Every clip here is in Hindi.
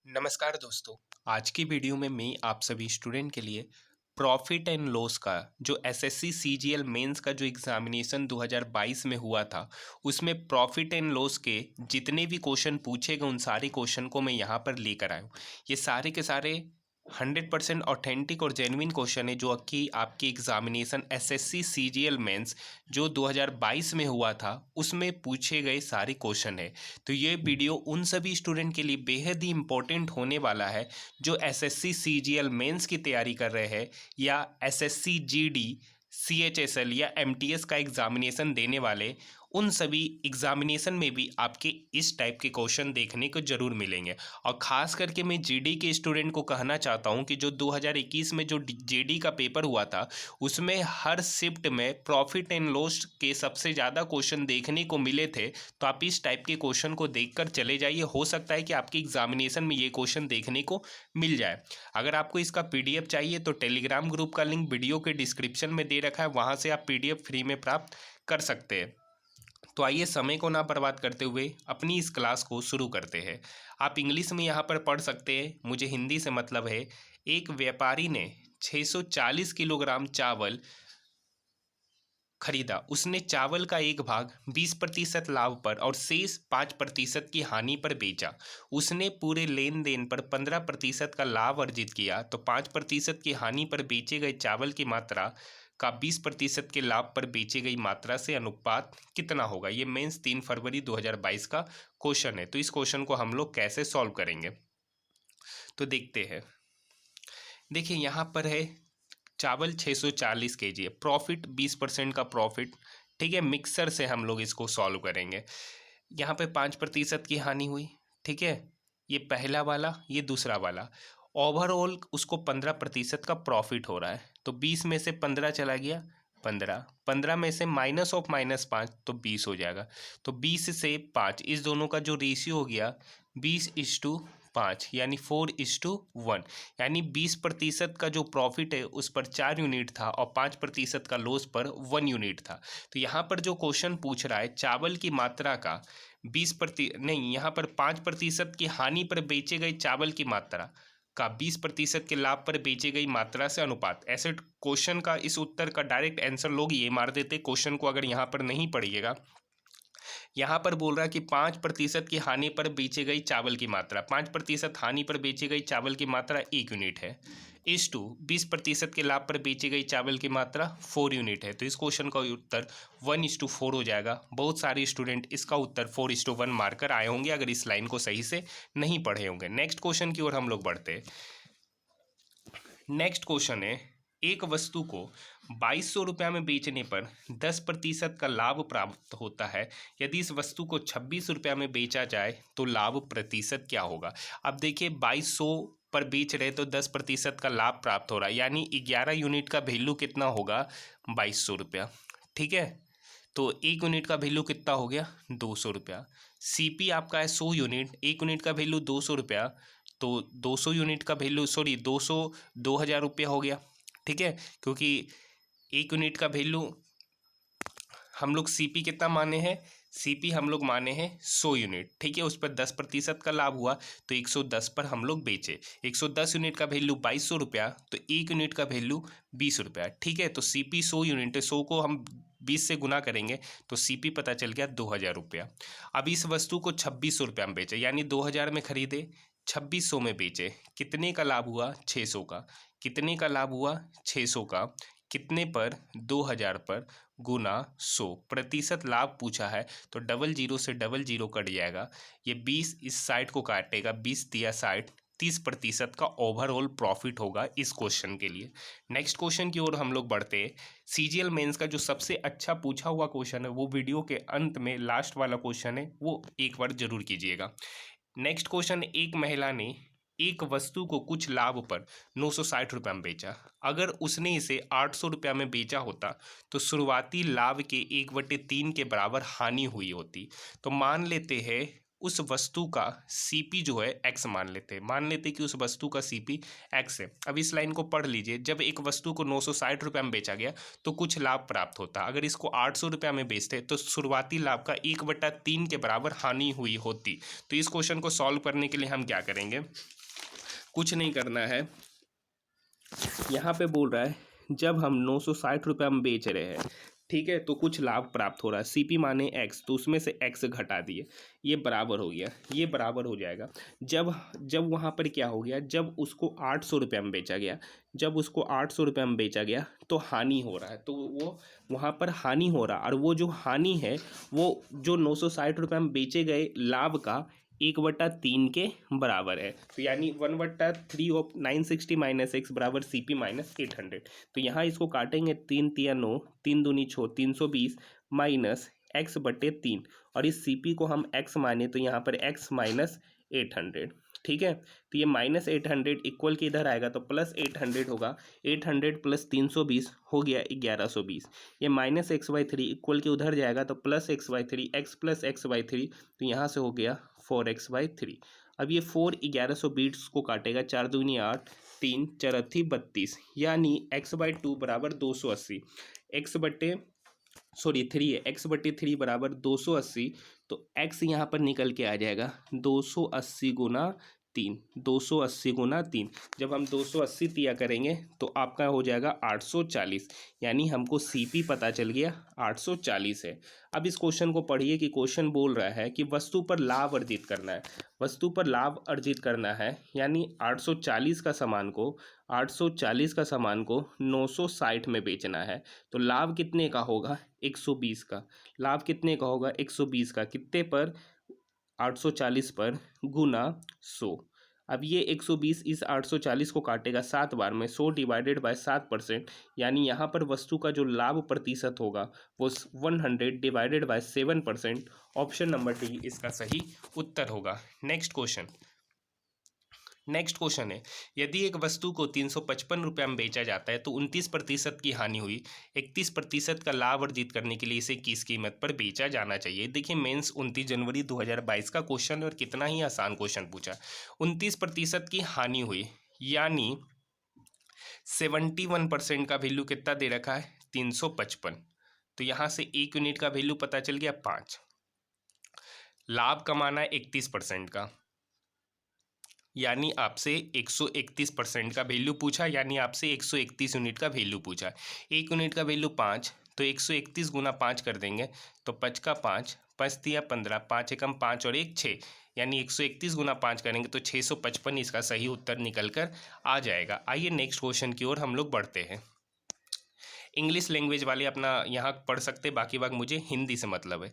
नमस्कार दोस्तों। आज की वीडियो में मैं आप सभी स्टूडेंट के लिए प्रॉफिट एंड लॉस का जो एसएससी सीजीएल मेंस का जो एग्जामिनेशन 2022 में हुआ था उसमें प्रॉफिट एंड लॉस के जितने भी क्वेश्चन पूछे गए उन सारे क्वेश्चन को मैं यहाँ पर लेकर आया हूँ। ये सारे के सारे 100% ऑथेंटिक और जेन्युइन क्वेश्चन है जो कि आपकी एग्जामिनेशन एसएससी सीजीएल मेंस जो 2022 में हुआ था उसमें पूछे गए सारे क्वेश्चन है। तो ये वीडियो उन सभी स्टूडेंट के लिए बेहद ही इम्पोर्टेंट होने वाला है जो एसएससी सीजीएल मेंस की तैयारी कर रहे हैं या एसएससी जीडी सीएचएसएल या एमटीएस का एग्जामिनेशन देने वाले। उन सभी एग्जामिनेशन में भी आपके इस टाइप के क्वेश्चन देखने को जरूर मिलेंगे। और ख़ास करके मैं जीडी के स्टूडेंट को कहना चाहता हूं कि जो 2021 में जो जीडी का पेपर हुआ था उसमें हर शिफ्ट में प्रॉफिट एंड लॉस के सबसे ज़्यादा क्वेश्चन देखने को मिले थे। तो आप इस टाइप के क्वेश्चन को देखकर चले जाइए, हो सकता है कि आपकी एग्जामिनेशन में ये क्वेश्चन देखने को मिल जाए। अगर आपको इसका पीडीएफ चाहिए तो टेलीग्राम ग्रुप का लिंक वीडियो के डिस्क्रिप्शन में दे रखा है, वहाँ से आप पीडीएफ फ्री में प्राप्त कर सकते हैं। तो आइए समय को ना बर्बाद करते हुए अपनी इस क्लास को शुरू करते हैं। आप इंग्लिश में यहाँ पर पढ़ सकते हैं, मुझे हिंदी से मतलब है। एक व्यापारी ने 640 किलोग्राम चावल खरीदा। उसने चावल का एक भाग 20% लाभ पर और शेष 5% की हानि पर बेचा। उसने पूरे लेन देन पर 15% का लाभ अर्जित किया, तो 5% की हानि पर बेचे गए चावल की मात्रा का 20% के लाभ पर बेची गई मात्रा से अनुपात कितना होगा। ये मेंस 3 फरवरी 2022 का क्वेश्चन है। तो इस क्वेश्चन को हम लोग कैसे सॉल्व करेंगे तो देखते हैं। देखिए यहाँ पर है चावल 640 केजी है, प्रॉफिट 20% का प्रॉफिट। ठीक है, मिक्सर से हम लोग इसको सॉल्व करेंगे। यहाँ पे 5% की हानि हुई। ठीक है, ये पहला वाला, ये दूसरा वाला। ओवरऑल उसको 15% का प्रॉफिट हो रहा है, तो 20 में से 15 चला गया, 15 में से -5 तो 20 हो जाएगा। तो 20 से 5 इस दोनों का जो रेशियो हो गया 20:5 यानी 4:1। यानी 20% का जो प्रॉफिट है उस पर 4 यूनिट था और 5% का लॉस पर 1 यूनिट था। तो यहाँ पर जो क्वेश्चन पूछ रहा है चावल की मात्रा का 5% की हानि पर बेचे गए चावल की मात्रा का 20% के लाभ पर बेची गई मात्रा से अनुपात। ऐसे क्वेश्चन का इस उत्तर का डायरेक्ट आंसर लोग ये मार देते क्वेश्चन को, अगर यहाँ पर नहीं पढ़िएगा। यहाँ पर बोल रहा है कि 5% की हानि पर बेची गई चावल की मात्रा, 5% हानि पर बेची गई चावल की मात्रा 1 यूनिट है, इस टू 20% के लाभ पर बेची गई चावल की मात्रा 4 यूनिट है। तो इस क्वेश्चन का उत्तर 1:4 हो जाएगा। बहुत सारे स्टूडेंट इसका उत्तर 4:1 मारकर आए होंगे अगर इस लाइन को सही से नहीं पढ़े होंगे। नेक्स्ट क्वेश्चन की ओर हम लोग बढ़ते हैं। नेक्स्ट क्वेश्चन है, एक वस्तु को 2200 रुपये में बेचने पर 10% का लाभ प्राप्त होता है। यदि इस वस्तु को 26 रुपये में बेचा जाए तो लाभ प्रतिशत क्या होगा। अब देखिए 2200 पर बेच रहे तो 10% का लाभ प्राप्त हो रहा है, यानी 11 यूनिट का वैल्यू कितना होगा 2200 रुपया। ठीक है, तो 1 यूनिट का वैल्यू कितना हो गया 200 रुपया। सीपी आपका है 100 यूनिट, 1 यूनिट का वैल्यू 200 रुपया, तो 200 यूनिट का वैल्यू 2000 रुपया हो गया। ठीक है, क्योंकि 1 यूनिट का वैल्यू हम लोग सीपी कितना माने हैं, सीपी हम लोग माने हैं 100 यूनिट। ठीक है, उस पर 10% का लाभ हुआ तो 110 पर हम लोग बेचे। 110 यूनिट का वैल्यू 2200 रुपया, तो 1 यूनिट का वैल्यू 20 रुपया। ठीक है, तो सीपी 100 यूनिट है, 100 को हम 20 से गुना करेंगे तो सीपी पता चल गया 2000 रुपया। अब इस वस्तु को 2600 रुपया में बेचे, यानी 2000 में खरीदे 2600 में बेचे, कितने का लाभ हुआ 600 का। कितने का लाभ हुआ 600 का, कितने पर 2000 पर गुना 100, प्रतिशत लाभ पूछा है तो 00 से 00 कट जाएगा। ये 20 इस साइड को काटेगा, 20 दिया 60, 30% का ओवरऑल प्रॉफिट होगा इस क्वेश्चन के लिए। नेक्स्ट क्वेश्चन की ओर हम लोग बढ़ते हैं। सीजीएल मेंस का जो सबसे अच्छा पूछा हुआ क्वेश्चन है वो वीडियो के अंत में लास्ट वाला क्वेश्चन है, वो एक बार जरूर कीजिएगा। नेक्स्ट क्वेश्चन, एक महिला ने एक वस्तु को कुछ लाभ पर 960 रुपये में बेचा। अगर उसने इसे 800 रुपये में बेचा होता तो शुरुआती लाभ के 1/3 के बराबर हानि हुई होती। तो मान लेते हैं उस वस्तु का सीपी जो है एक्स मान लेते कि उस वस्तु का सीपी एक्स है। अब इस लाइन को पढ़ लीजिए, जब एक वस्तु को 960 रुपये में बेचा गया तो कुछ लाभ प्राप्त होता। अगर इसको 800 रुपये में बेचते तो शुरुआती लाभ का 1/3 के बराबर हानि हुई होती। तो इस क्वेश्चन को सॉल्व करने के लिए हम क्या करेंगे, कुछ नहीं करना है। यहाँ पे बोल रहा है जब हम 960 रुपये में बेच रहे हैं, ठीक है, तो कुछ लाभ प्राप्त हो रहा है, सीपी माने एक्स, तो उसमें से एक्स घटा दिए, ये बराबर हो गया, ये बराबर हो जाएगा। जब वहाँ पर क्या हो गया, जब उसको 800 रुपये में बेचा गया, जब उसको 800 रुपये में बेचा गया तो हानि हो रहा है, तो वो वहाँ पर हानि हो रहा, और वो जो हानि है वो जो 960 रुपये में बेचे गए लाभ का 1/3 के बराबर है। तो यानी 1/3 ऑफ 960 माइनस एक्स बराबर CP माइनस 800। तो यहाँ इसको काटेंगे, 3 तिया 9, 3 दूनी 6, 320 माइनस x/3, और इस CP को हम x माने तो यहाँ पर x माइनस 800, ठीक है। तो ये माइनस 800 इक्वल के इधर आएगा तो प्लस 800 होगा, 800 प्लस 320 हो गया 1120। ये माइनस x/3 इक्वल के उधर जाएगा तो plus x/3, x plus x/3, तो यहाँ से हो गया 4x/3। अब ये 4 1120 को काटेगा, 4 दूनी 8, 3 चरथी 32, यानी x/2 बराबर 280, थ्री है, x/3 बराबर 280। तो x यहाँ पर निकल के आ जाएगा 280 गुना 3, 280 गुना 3। जब हम 280 तिया करेंगे तो आपका हो जाएगा 840, यानी हमको CP पता चल गया 840 है। अब इस क्वेश्चन को पढ़िए कि क्वेश्चन बोल रहा है कि वस्तु पर लाभ अर्जित करना है, वस्तु पर लाभ अर्जित करना है, यानी 840 का सामान को 960 में बेचना है। तो लाभ कितने का होगा, 120 का। लाभ कितने का होगा, 120 का, कितने पर, 840 पर गुना 100। अब ये 120 इस 840 को काटेगा 7 बार में, 100 डिवाइडेड बाय 7%, यानी यहाँ पर वस्तु का जो लाभ प्रतिशत होगा वो 100 divided by 7%। Option number D इसका सही उत्तर होगा। नेक्स्ट क्वेश्चन है, यदि एक वस्तु को 355 रुपये में बेचा जाता है तो 29% की हानि हुई, 31% का लाभ अर्जित करने के लिए इसे किस कीमत पर बेचा जाना चाहिए। देखिए मेंस 29 जनवरी 2022 का क्वेश्चन, और कितना ही आसान क्वेश्चन पूछा। 29% की हानि हुई, यानी 71% का वैल्यू कितना दे रखा है, 355। तो यहाँ से 1 यूनिट का वैल्यू पता चल गया 5। लाभ कमाना है 31% का, यानी आपसे 131% का वैल्यू पूछा, यानी आपसे 131 यूनिट का वैल्यू पूछा। 1 यूनिट का वैल्यू 5, तो 131 गुना 5 कर देंगे तो 5 का 5, 5 तिया 15, 5 एकम 5 और 1 6, यानी 131 गुना 5 करेंगे तो 655 इसका सही उत्तर निकल कर आ जाएगा। आइए नेक्स्ट क्वेश्चन की ओर हम लोग बढ़ते हैं। इंग्लिश लैंग्वेज वाले अपना यहाँ पढ़ सकते, बाकी बात मुझे हिंदी से मतलब है।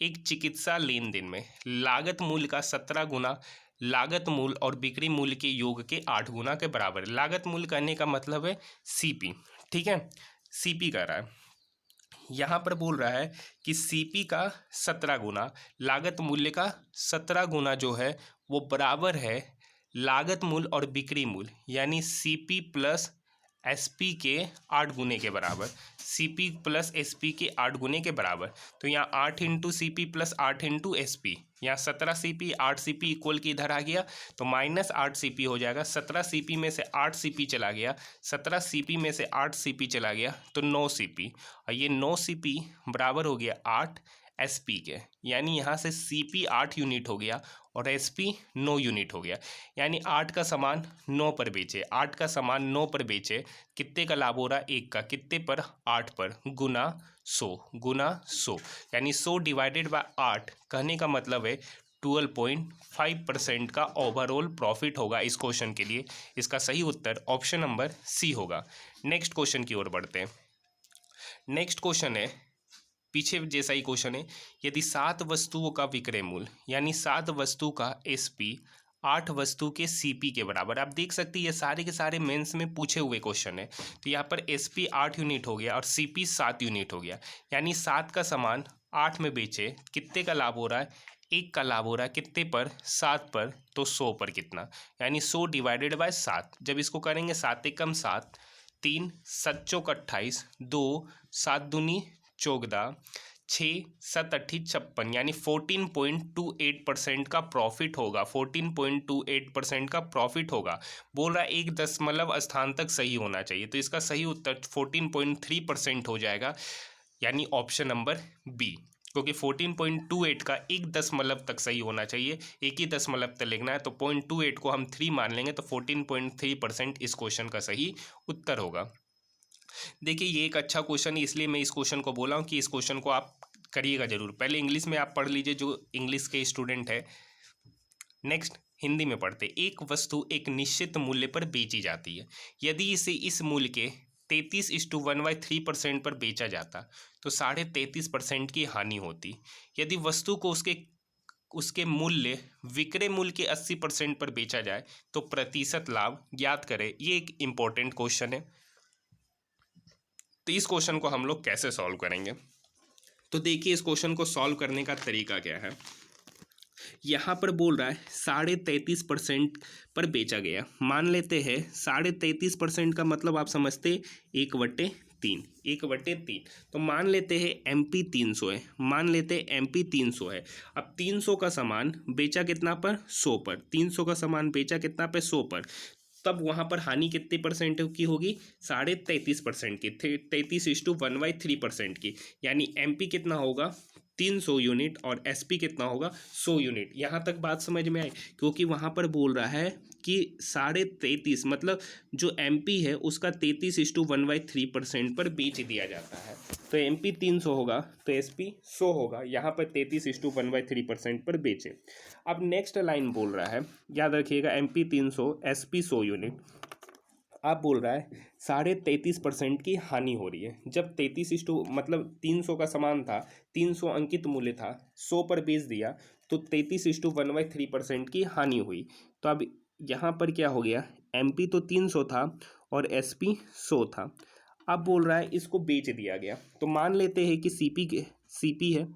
एक चिकित्सा लेन देन में लागत मूल्य का 17 गुना लागत मूल्य और बिक्री मूल्य के योग के 8 गुना के बराबर है। लागत मूल्य कहने का मतलब है CP, ठीक है, CP कह रहा है। यहाँ पर बोल रहा है कि CP का 17 गुना लागत मूल्य का 17 गुना जो है वो बराबर है लागत मूल्य और बिक्री मूल्य, यानी CP प्लस SP के 8 गुने के बराबर, CP प्लस SP के 8 गुने के बराबर। तो यहाँ 8 into CP plus 8 into SP, यहाँ 17 CP 8 CP इक्वल की इधर आ गया तो माइनस 8 CP हो जाएगा। 17 CP में से 8 CP चला गया, 17 CP में से 8 CP चला गया तो 9 CP, और ये 9 CP बराबर हो गया 8 SP के, यानी यहाँ से CP 8 यूनिट हो गया और SP 9 यूनिट हो गया। यानी 8 का सामान 9 पर बेचे, 8 का सामान 9 पर बेचे, कितने का लाभ हो रहा है, 1 का, कितने पर, 8 पर, गुना 100, यानी 100 डिवाइडेड बाय 8, कहने का मतलब है 12.5% का ओवरऑल प्रॉफिट होगा इस क्वेश्चन के लिए। इसका सही उत्तर ऑप्शन नंबर C होगा। नेक्स्ट क्वेश्चन की ओर बढ़ते हैं। नेक्स्ट क्वेश्चन है, पीछे जैसा ही क्वेश्चन है, यदि 7 वस्तुओं का विक्रय मूल्य, यानी 7 वस्तु का SP 8 वस्तु के CP के बराबर। आप देख सकते हैं ये सारे के सारे मेंस में पूछे हुए क्वेश्चन है। तो यहाँ पर SP 8 यूनिट हो गया और CP 7 यूनिट हो गया, यानी 7 का सामान 8 में बेचे, कितने का लाभ हो रहा है, 1 का लाभ हो रहा है, कितने पर, 7 पर, तो 100 पर कितना, यानी 100 डिवाइडेड बाय 7। जब इसको करेंगे 7 एकम 7, 3 7 चौक 28, 2 7 दूनी 14, छः सत अट्ठी 56 यानी 14.28% का प्रॉफिट होगा। 14.28% का प्रॉफिट होगा। बोल रहा है 1 दशमलव स्थान तक सही होना चाहिए, तो इसका सही उत्तर 14.3% हो जाएगा, यानी ऑप्शन नंबर बी। क्योंकि 14.28 का 1 दशमलव तक सही होना चाहिए, एक ही दशमलव तक लिखना है, तो 0.28 को हम 3 मान लेंगे, तो 14.3% इस क्वेश्चन का सही उत्तर होगा। देखिए ये एक अच्छा क्वेश्चन है, इसलिए मैं इस क्वेश्चन को बोला हूँ कि इस क्वेश्चन को आप करिएगा जरूर। पहले इंग्लिश में आप पढ़ लीजिए जो इंग्लिश के स्टूडेंट है। नेक्स्ट हिंदी में पढ़ते। एक वस्तु एक निश्चित मूल्य पर बेची जाती है, यदि इसे इस मूल्य के 33:1/3% पर बेचा जाता तो 33.5% की हानि होती। यदि वस्तु को उसके मूल्य विक्रय मूल्य के 80% पर बेचा जाए तो प्रतिशत लाभ ज्ञात करें। ये एक इंपॉर्टेंट क्वेश्चन है। तो इस क्वेश्चन को हम लोग कैसे सॉल्व करेंगे, तो देखिए इस क्वेश्चन को सॉल्व करने का तरीका क्या है। यहाँ पर बोल रहा है 33.5% पर बेचा गया। मान लेते हैं 33.5% का मतलब आप समझते 1/3, 1/3। तो मान लेते हैं MP 300 है, मान लेते हैं MP 300 है। अब 300 का सामान बेचा कितना पर 100 पर, 300 का सामान बेचा कितना पे 100 पर, तब वहाँ पर हानि कितने परसेंट की होगी, 33.5% की, 33:1/3% की। यानी MP कितना होगा 300 यूनिट और SP कितना होगा 100 यूनिट। यहाँ तक बात समझ में आई, क्योंकि वहाँ पर बोल रहा है कि 33.5 मतलब जो MP है उसका 33:1/3% पर बेच दिया जाता है। तो MP 300 होगा तो SP 100 होगा, यहाँ पर 33:1/3% पर बेचे। अब नेक्स्ट लाइन बोल रहा है, याद रखिएगा MP 300 SP 100 यूनिट। आप बोल रहा है 33.5% की हानि हो रही है। जब 33 मतलब 300 का सामान था, 300 अंकित मूल्य था, 100 पर बेच दिया तो 33:1/3% की हानि हुई। तो अब यहाँ पर क्या हो गया, MP तो 300 था और SP 100 था। अब बोल रहा है इसको बेच दिया गया, तो मान लेते हैं कि CP है,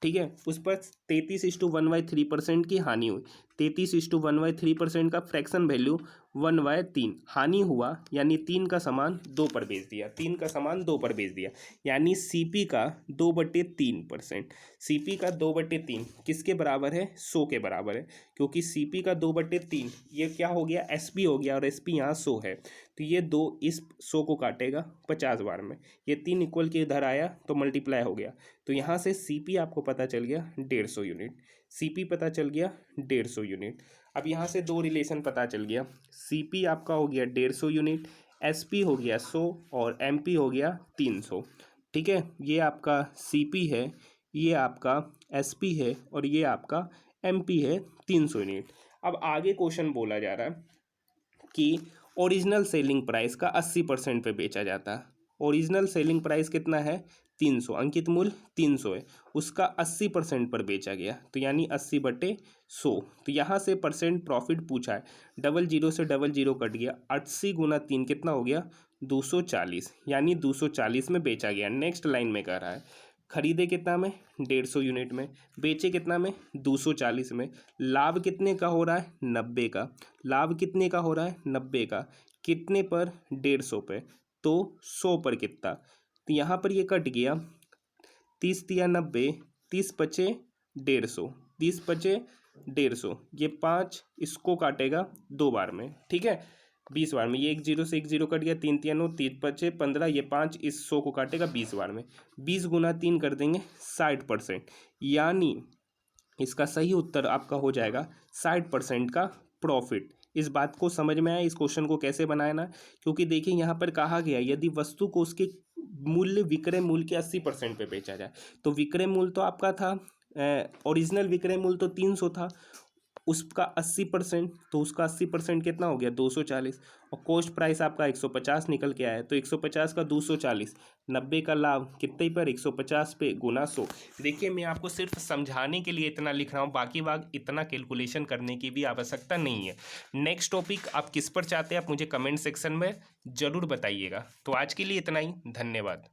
ठीक है, उस पर 33:1/3% की हानि हुई। 33:1/3% का फ्रैक्शन वैल्यू 1/3 हानि हुआ, यानी 3 का सामान 2 पर बेच दिया, 3 का सामान 2 पर बेच दिया, यानी CP का 2/3%। CP का 2/3 किसके बराबर है, 100 के बराबर है, क्योंकि CP का 2/3 ये क्या हो गया SP हो गया, और SP यहाँ 100 है, तो ये 2 इस 100 को काटेगा 50 बार में, ये 3 इक्वल के इधर आया तो मल्टीप्लाई हो गया। तो यहाँ से CP आपको पता चल गया 150 यूनिट, CP पता चल गया 150 यूनिट। अब यहाँ से दो रिलेशन पता चल गया, CP आपका हो गया 150 यूनिट, SP हो गया 100 और MP हो गया 300। ठीक है, ये आपका CP है, ये आपका SP है और ये आपका MP है 300 यूनिट। अब आगे क्वेश्चन बोला जा रहा है कि ओरिजिनल सेलिंग प्राइस का 80% पे बेचा जाता है। ओरिजिनल सेलिंग प्राइस कितना है 300, अंकित मूल्य 300 है, उसका 80% पर बेचा गया, तो यानी 80/100। तो यहाँ से परसेंट प्रॉफिट पूछा है, 00 से 00 कट गया, 80 × 3 कितना हो गया 240, यानी 240 में बेचा गया। नेक्स्ट लाइन में कह रहा है खरीदे कितना में 150 यूनिट में, बेचे कितना में 240 में, लाभ कितने का हो रहा है 90 का, लाभ कितने का हो रहा है 90 का, कितने पर 150 पे, तो 100 पर कितना, तो यहाँ पर ये कट गया 30 × 90, 30 बचे 150, 30 बचे 150, ये 5 इसको काटेगा 2 बार में, ठीक है 20 बार में, ये 1 0 से 1 0 कट गया, 3 3 9, 3 बचे 15, ये 5 इस 100 को काटेगा 20 बार में, 20 × 3 कर देंगे 60%, यानी इसका सही उत्तर आपका हो जाएगा 60% का प्रॉफिट। इस बात को समझ में आया, इस क्वेश्चन को कैसे बनाना, क्योंकि देखिए यहाँ पर कहा गया यदि वस्तु को उसके मूल्य विक्रय मूल्य के 80% पे बेचा जाए, तो विक्रय मूल्य तो आपका था ओरिजिनल विक्रय मूल्य तो 300 था, उसका 80%, तो उसका 80% कितना हो गया 240, और कॉस्ट प्राइस आपका 150 निकल के आया, तो 150 का 240, 90 का लाभ कितने पर 150 पे गुना 100। देखिए मैं आपको सिर्फ समझाने के लिए इतना लिख रहा हूँ, बाकी बात इतना कैलकुलेशन करने की भी आवश्यकता नहीं है। नेक्स्ट टॉपिक आप किस पर चाहते हैं आप मुझे कमेंट सेक्शन में ज़रूर बताइएगा। तो आज के लिए इतना ही, धन्यवाद।